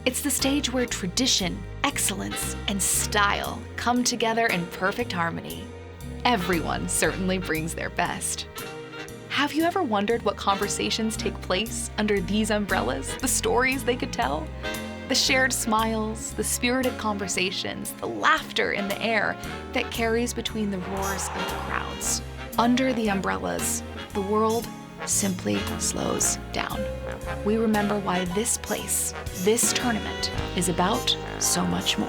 It's the stage where tradition, excellence, and style come together in perfect harmony. Everyone certainly brings their best. Have you ever wondered what conversations take place under these umbrellas, the stories they could tell? The shared smiles, the spirited conversations, the laughter in the air that carries between the roars of the crowds. Under the umbrellas, the world simply slows down. We remember why this place, this tournament, is about so much more.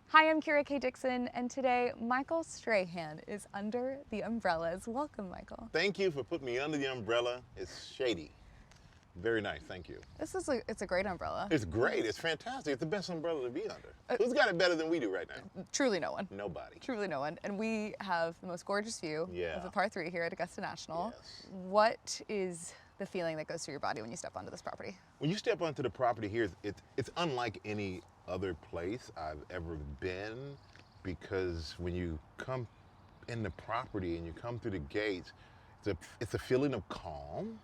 Hi, I'm Kira K. Dixon, and today Michael Strahan is under the umbrellas. Welcome, Michael. Thank you for putting me under the umbrella. It's shady. Very nice, thank you. It's a great umbrella. It's great, it's fantastic. It's the best umbrella to be under. Who's got it better than we do right now? Truly no one. Nobody. Truly no one. And we have the most gorgeous view of the par 3 here at Augusta National. Yes. What is the feeling that goes through your body when you step onto this property? When you step onto the property here, it's unlike any other place I've ever been, because when you come in the property and you come through the gates, it's a feeling of calm,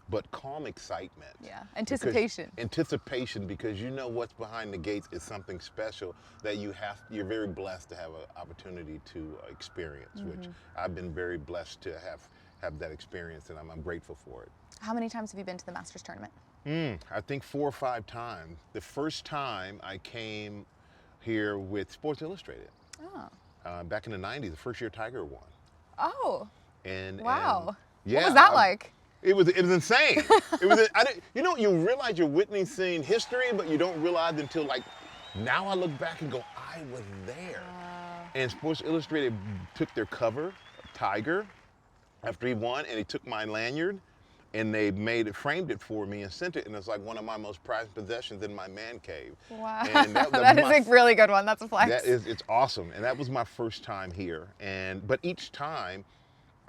but calm excitement. Yeah, anticipation. Anticipation, because you know what's behind the gates is something special that you're very blessed to have an opportunity to experience, which I've been very blessed to have that experience, and I'm grateful for it. How many times have you been to the Masters tournament? I think 4 or 5 times. The first time I came here with Sports Illustrated. Oh. Back in the 90s, the first year Tiger won. Oh. And wow. Yeah, what was that like? It was insane. You realize you're witnessing history, but you don't realize until like now I look back and go, I was there. And Sports Illustrated took their cover, Tiger, after he won, and they took my lanyard and they framed it for me and sent it, and it's like one of my most prized possessions in my man cave. Wow. And that is a really good one. That's a flex. It's awesome, and that was my first time here. But each time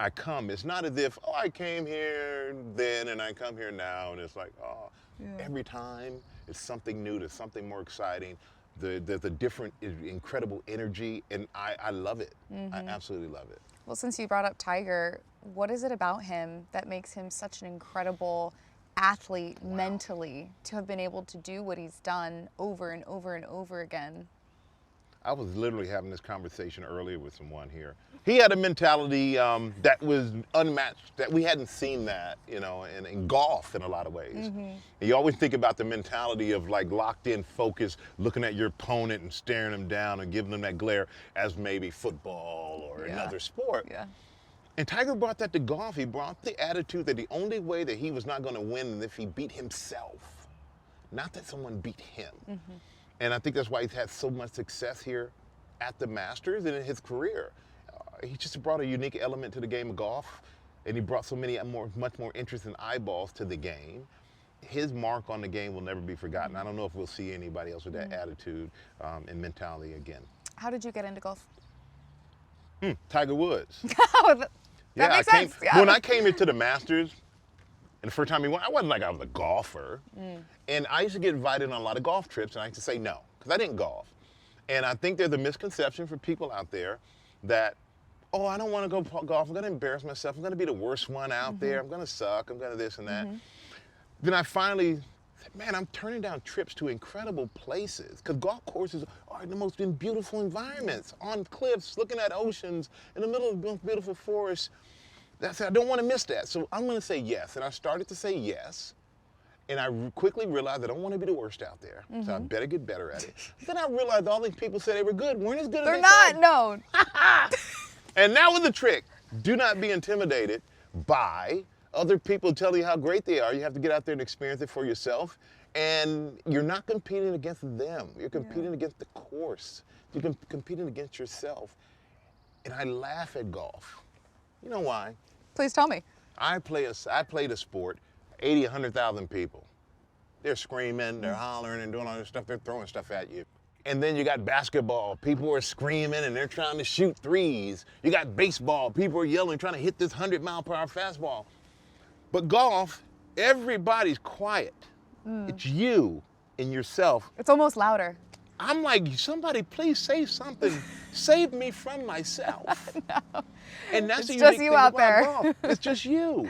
I come, it's not as if, I came here then and I come here now, and it's like, every time it's something new, there's something more exciting. There's a different, incredible energy, and I love it. I absolutely love it. Well, since you brought up Tiger, what is it about him that makes him such an incredible athlete mentally to have been able to do what he's done over and over and over again? I was literally having this conversation earlier with someone here. He had a mentality that was unmatched, that we hadn't seen that, in golf in a lot of ways. And you always think about the mentality of like locked in focus, looking at your opponent and staring them down and giving them that glare as maybe football or another sport. Yeah. And Tiger brought that to golf. He brought the attitude that the only way that he was not going to win is if he beat himself, not that someone beat him. And I think that's why he's had so much success here at the Masters and in his career. He just brought a unique element to the game of golf, and he brought so much more interest and eyeballs to the game. His mark on the game will never be forgotten. I don't know if we'll see anybody else with that attitude and mentality again. How did you get into golf? Tiger Woods. That makes sense. When I came into the Masters, and the first time he won, I wasn't like I was a golfer. And I used to get invited on a lot of golf trips, and I used to say no, because I didn't golf. And I think there's a misconception for people out there that, I don't want to go golf. I'm going to embarrass myself. I'm going to be the worst one out there. I'm going to suck. I'm going to this and that. Then I finally said, man, I'm turning down trips to incredible places, because golf courses are the most beautiful environments, on cliffs, looking at oceans, in the middle of beautiful forests. I don't want to miss that. So I'm going to say yes. And I started to say yes. And I quickly realized I don't want to be the worst out there. So I better get better at it. Then I realized all these people said they were good weren't as good as they said. They're not, no. And that was the trick. Do not be intimidated by other people telling you how great they are. You have to get out there and experience it for yourself. And you're not competing against them. You're competing against the course. You're competing against yourself. And I laugh at golf. You know why? Please tell me. I played a sport, 80, 100,000 people. They're screaming, they're hollering and doing all this stuff. They're throwing stuff at you. And then you got basketball. People are screaming and they're trying to shoot threes. You got baseball. People are yelling, trying to hit this 100-mile-per-hour fastball. But golf, everybody's quiet. It's you and yourself. It's almost louder. I'm like, somebody please say something. Save me from myself. No. And that's It's the just unique you thing out about there. golf. It's just you.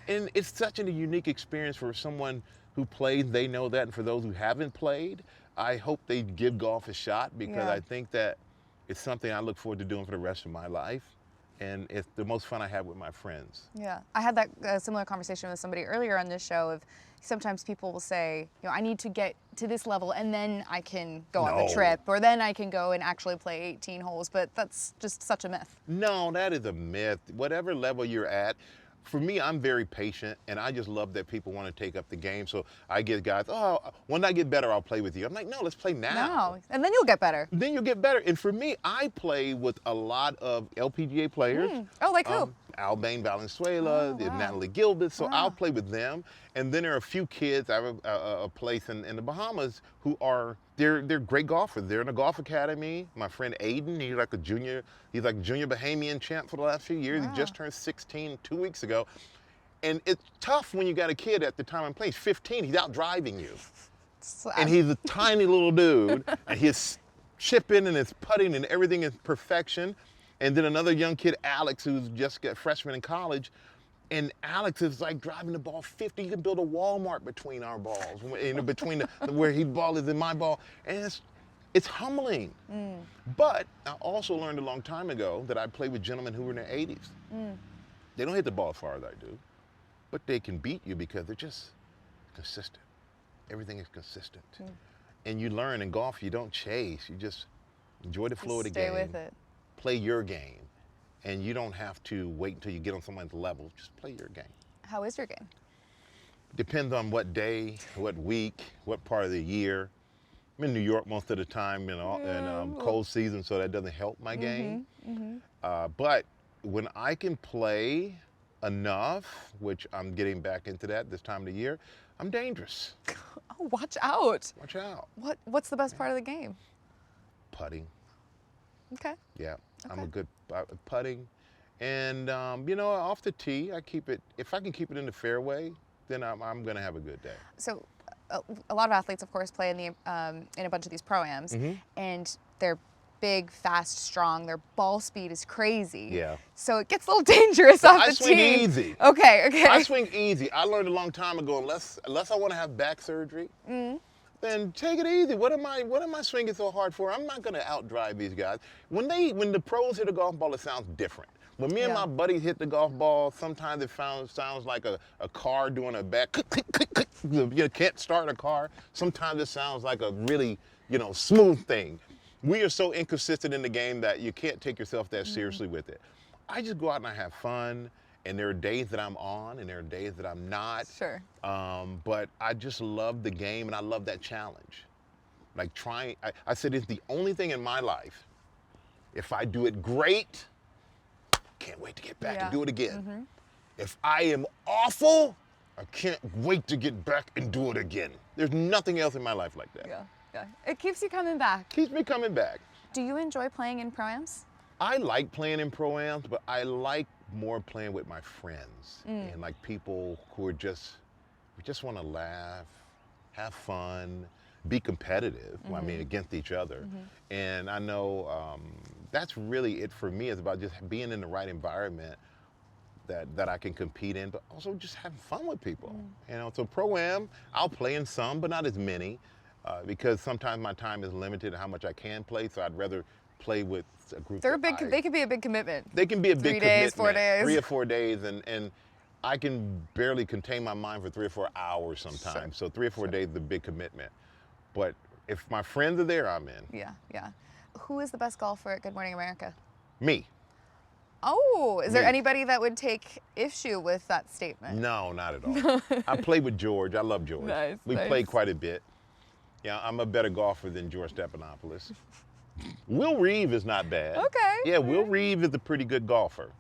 And it's such a unique experience for someone who plays, they know that. And for those who haven't played, I hope they give golf a shot, because Yeah. I think that it's something I look forward to doing for the rest of my life. And it's the most fun I have with my friends. Yeah, I had that similar conversation with somebody earlier on this show of sometimes people will say, I need to get to this level and then I can go on the No. trip, or then I can go and actually play 18 holes, but that's just such a myth. No, that is a myth. Whatever level you're at, for me, I'm very patient, and I just love that people want to take up the game. So I get guys, oh, when I get better, I'll play with you. I'm like, no, let's play now. No, and then you'll get better. Then you'll get better. And for me, I play with a lot of LPGA players. Oh, like who? Albane Valenzuela, Oh, wow. Natalie Gilbert. So Wow. I'll play with them. And then there are a few kids. I have a place in the Bahamas who are, they're great golfers. They're in a golf academy. My friend Aiden, he's like a junior Bahamian champ for the last few years. Wow. He just turned 16 2 weeks ago. And it's tough when you got a kid at the time I'm playing. He's 15, he's out driving you. And he's a tiny little dude, and he's chipping and his putting and everything is perfection. And then another young kid, Alex, who's just got freshman in college, and Alex is like driving the ball 50. You can build a Walmart between our balls, between where his ball is and my ball, and it's humbling. But I also learned a long time ago that I played with gentlemen who were in their 80s. They don't hit the ball as far as I do, but they can beat you because they're just consistent. Everything is consistent. And you learn in golf, you don't chase. You just enjoy the flow of the game. Stay with it. Play your game. And you don't have to wait until you get on someone's level. Just play your game. How is your game? Depends on what day, what week, what part of the year. I'm in New York most of the time, in cold season, so that doesn't help my game. But when I can play enough, which I'm getting back into that this time of the year, I'm dangerous. Oh, watch out. Watch out. What's the best part of the game? Putting. Okay. Yeah, I'm a Okay. good putting. And, off the tee, I keep it, if I can keep it in the fairway, then I'm going to have a good day. So a lot of athletes, of course, play in a bunch of these pro-ams, and they're big, fast, strong. Their ball speed is crazy. Yeah. So it gets a little dangerous off I the swing tee. easy. Okay. I swing easy. I learned a long time ago, unless I want to have back surgery, then take it easy. What am I swinging so hard for? I'm not going to outdrive these guys. When the pros hit a golf ball, it sounds different. When me and my buddies hit the golf ball, sometimes it sounds like a car doing a back click, click, click, click. You can't start a car. Sometimes it sounds like a really, smooth thing. We are so inconsistent in the game that you can't take yourself that seriously with it. I just go out and I have fun, and there are days that I'm on, and there are days that I'm not. Sure. But I just love the game, and I love that challenge. Like I said, it's the only thing in my life, if I do it great, can't wait to get back and do it again. If I am awful, I can't wait to get back and do it again. There's nothing else in my life like that. Yeah. It keeps you coming back. Keeps me coming back. Do you enjoy playing in pro-ams? I like playing in pro-ams, but I like more playing with my friends and like people who are we just want to laugh, have fun, be competitive, against each other. And I know that's really it for me. It's about just being in the right environment that I can compete in, but also just having fun with people. So pro-am, I'll play in some, but not as many, because sometimes my time is limited to how much I can play, so I'd rather play with a group. They can be a big commitment. They can be a big 3 days, commitment. 4 days. 3 or 4 days, and I can barely contain my mind for 3 or 4 hours sometimes. So 3 or 4 days is a big commitment. But if my friends are there, I'm in. Yeah. Who is the best golfer at Good Morning America? Me. Oh, is there Me. anybody that would take issue with that statement? No, not at all. I play with George. I love George. Nice, We nice. played quite a bit. Yeah, I'm a better golfer than George Stephanopoulos. Will Reeve is not bad. Okay. Yeah, Will Reeve is a pretty good golfer.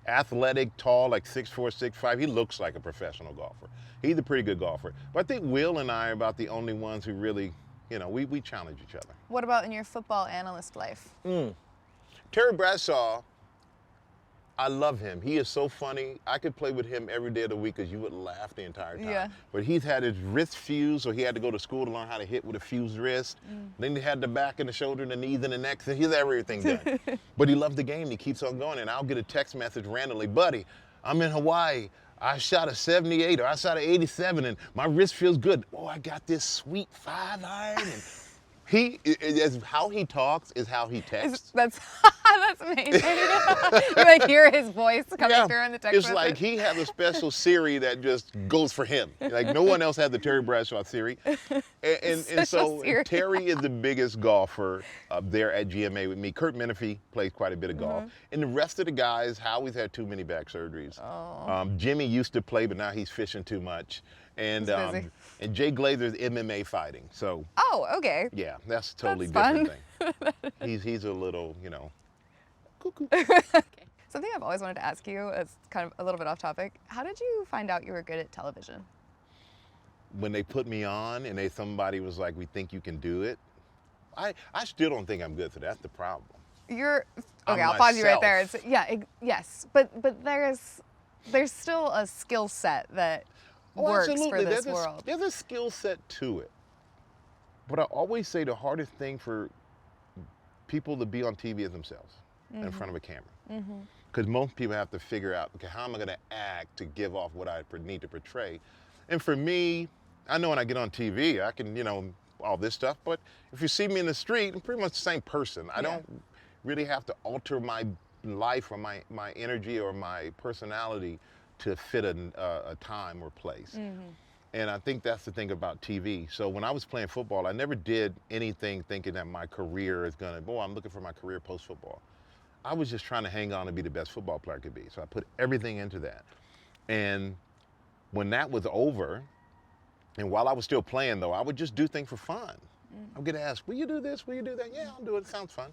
Athletic, tall, like 6'4", 6'5". He looks like a professional golfer. He's a pretty good golfer. But I think Will and I are about the only ones who really, we challenge each other. What about in your football analyst life? Terry Bradshaw, I love him. He is so funny. I could play with him every day of the week because you would laugh the entire time. Yeah. But he's had his wrist fused, so he had to go to school to learn how to hit with a fused wrist. Then he had the back and the shoulder and the knees and the neck, so he's everything done. But he loves the game. He keeps on going, and I'll get a text message randomly, buddy, I'm in Hawaii. I shot a 78 or I shot an 87 and my wrist feels good. Oh, I got this sweet 5-iron. And how he talks is how he texts. That's amazing. You like hear his voice coming through in the text It's message. like he has a special Siri that just goes for him. Like no one else has the Terry Bradshaw Siri. And so Siri. Terry is the biggest golfer up there at GMA with me. Kurt Menefee plays quite a bit of golf. And the rest of the guys, Howie's had too many back surgeries. Jimmy used to play, but now he's fishing too much. And Jay Glazer's MMA fighting. So okay. yeah, that's a totally That's different thing. He's a little, cuckoo. Something I've always wanted to ask you is kind of a little bit off topic. How did you find out you were good at television? When they put me on and somebody was like, we think you can do it, I still don't think I'm good, so that's the problem. I'll pause you right there. Yes, but there's still a skill set that works absolutely. for this world. There's a skill set to it. But I always say the hardest thing for people to be on TV is themselves in front of a camera. Because most people have to figure out, okay, how am I going to act to give off what I need to portray? And for me, I know when I get on TV, I can, all this stuff. But if you see me in the street, I'm pretty much the same person. I don't really have to alter my life or my energy or my personality to fit a time or place. And I think that's the thing about TV. So when I was playing football, I never did anything thinking that my career is I'm looking for my career post-football. I was just trying to hang on and be the best football player I could be. So I put everything into that. And when that was over, and while I was still playing though, I would just do things for fun. I would get asked, will you do this? Will you do that? Yeah, I'll do it. It sounds fun.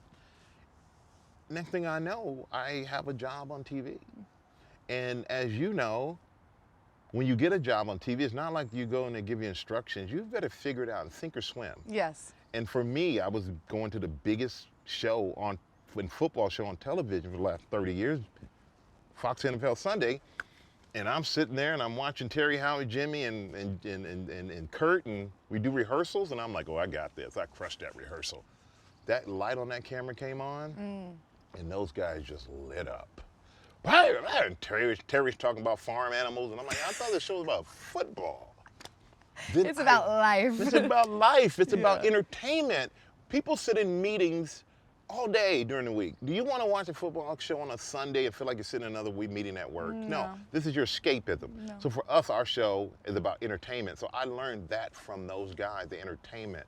Next thing I know, I have a job on TV. And as you know, when you get a job on TV, it's not like you go and they give you instructions. You better figure it out and sink or swim. Yes. And for me, I was going to the biggest football show on television for the last 30 years, Fox NFL Sunday. And I'm sitting there and I'm watching Terry, Howie, Jimmy, and Kurt, and we do rehearsals. And I'm like, oh, I got this. I crushed that rehearsal. That light on that camera came on, and those guys just lit up. And Terry's talking about farm animals, and I'm like, I thought this show was about football. It's about life. It's about life. It's about entertainment. People sit in meetings all day during the week. Do you want to watch a football show on a Sunday and feel like you're sitting in another meeting at work? No. This is your escapism. No. So for us, our show is about entertainment. So I learned that from those guys, the entertainment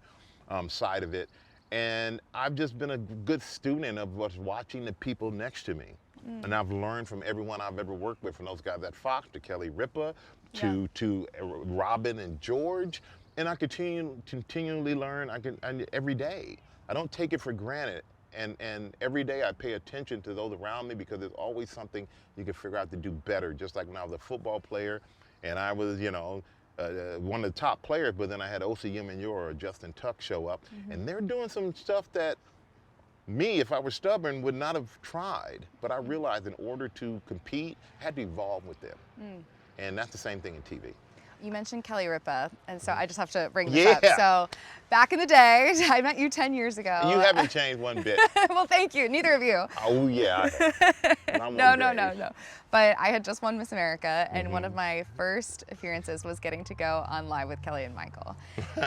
side of it. And I've just been a good student of what's watching the people next to me. And I've learned from everyone I've ever worked with, from those guys at Fox to Kelly Ripa to Robin and George. And I continually learn every day. I don't take it for granted. And every day I pay attention to those around me because there's always something you can figure out to do better. Just like when I was a football player and I was, one of the top players, but then I had O.C. Umenyor or Justin Tuck show up. And they're doing some stuff that me, if I were stubborn, would not have tried. But I realized in order to compete, I had to evolve with them. And that's the same thing in TV. You mentioned Kelly Ripa, and so I just have to bring this up. So back in the day, I met you 10 years ago. You haven't changed one bit. Well, thank you. Neither of you. Oh, yeah. No. But I had just won Miss America, and one of my first appearances was getting to go on Live with Kelly and Michael.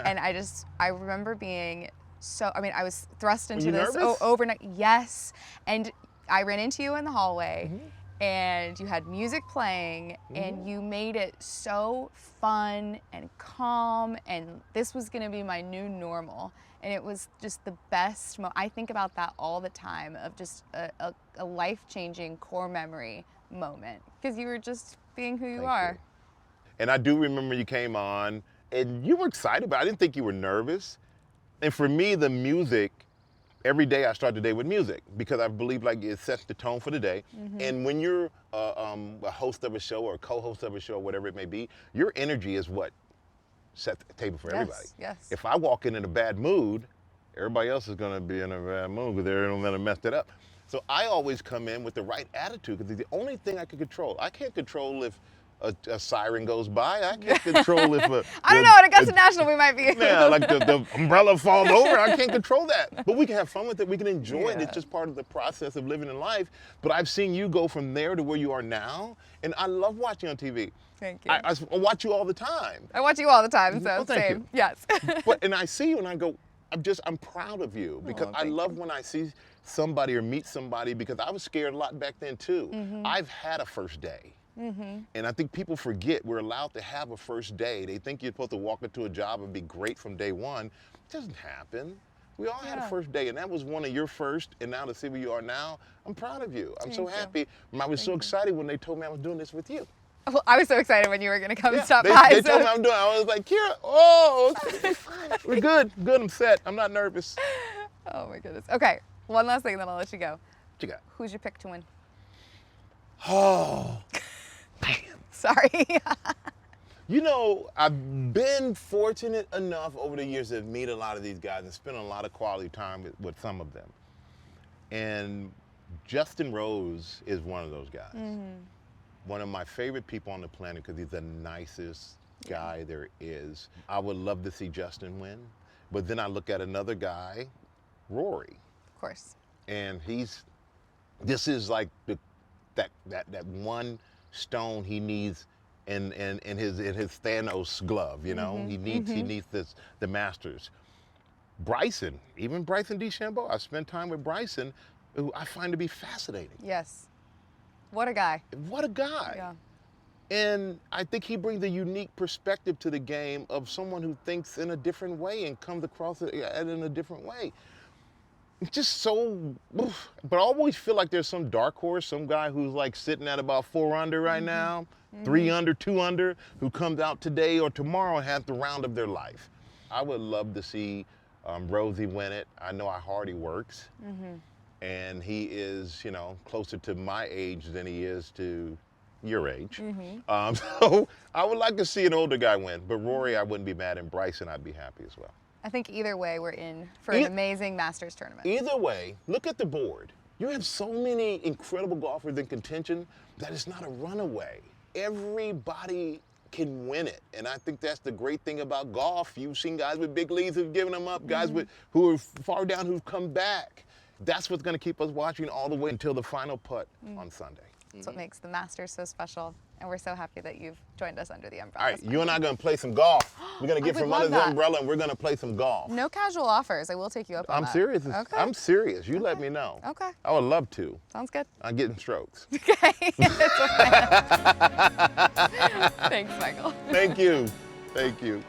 And I remember being I was thrust into this overnight. Yes. And I ran into you in the hallway. And you had music playing, and you made it so fun and calm, and this was gonna be my new normal. And it was just the best I think about that all the time, of just a life-changing core memory moment, because you were just being who you are. And I do remember you came on, and you were excited, but I didn't think you were nervous. And for me, the music, every day I start the day with music because I believe it sets the tone for the day. And when you're a host of a show or a co-host of a show, whatever it may be, your energy is what sets the table for everybody. Yes. If I walk in a bad mood, everybody else is going to be in a bad mood because they're going to mess it up. So I always come in with the right attitude because it's the only thing I can control. I can't control if a siren goes by. I can't control if I don't know, at Augusta National we might be. Yeah, like the umbrella falls over. I can't control that. But we can have fun with it. We can enjoy it. Yeah. It's just part of the process of living in life. But I've seen you go from there to where you are now. And I love watching on TV. Thank you. I watch you all the time. I watch you all the time, so Well, thank same. you. Yes. And I see you and I go, I'm proud of you because I thank love when I see somebody or meet somebody because I was scared a lot back then too. I've had a first day. And I think people forget we're allowed to have a first day. They think you're supposed to walk into a job and be great from day one. It doesn't happen. We all had a first day, and that was one of your first, and now to see where you are now, I'm proud of you. I'm so happy. I was so excited when they told me I was doing this with you. Well, I was so excited when you were going to come stop They by. told me I'm doing it. I was like, Kira, oh, okay, we're good. I'm set. I'm not nervous. Oh my goodness. Okay, one last thing, then I'll let you go. What you got? Who's your pick to win? Oh, man. Sorry. You know, I've been fortunate enough over the years to meet a lot of these guys and spend a lot of quality time with some of them. And Justin Rose is one of those guys. One of my favorite people on the planet because he's the nicest guy there is. I would love to see Justin win. But then I look at another guy, Rory. Of course. And this is like that one stone he needs in his Thanos glove, you know? He needs the Masters. Bryson, even Bryson DeChambeau, I spent time with Bryson, who I find to be fascinating. Yes. What a guy. What a guy. Yeah. And I think he brings a unique perspective to the game of someone who thinks in a different way and comes across it in a different way. It's just so, oof. But I always feel like there's some dark horse, some guy who's like sitting at about 4 under right now, 3 under, 2 under, who comes out today or tomorrow and has the round of their life. I would love to see Rosie win it. I know how hard he works. And he is, you know, closer to my age than he is to your age. So I would like to see an older guy win, but Rory, I wouldn't be mad, and Bryson, I'd be happy as well. I think either way, we're in for an amazing Masters tournament. Either way, look at the board. You have so many incredible golfers in contention that it's not a runaway. Everybody can win it, and I think that's the great thing about golf. You've seen guys with big leads who've given them up, guys who are far down who've come back. That's what's going to keep us watching all the way until the final putt on Sunday. That's what makes the Masters so special, and we're so happy that you've joined us under the umbrella. All right, you and I are going to play some golf. We're going to get would from love under the that. umbrella, and we're going to play some golf. No casual offers. I will take you up on I'm that. serious. Okay. I'm serious. You let me know. Okay. I would love to. Sounds good. I'm getting strokes. Okay. It's okay. Thanks, Michael. Thank you. Thank you.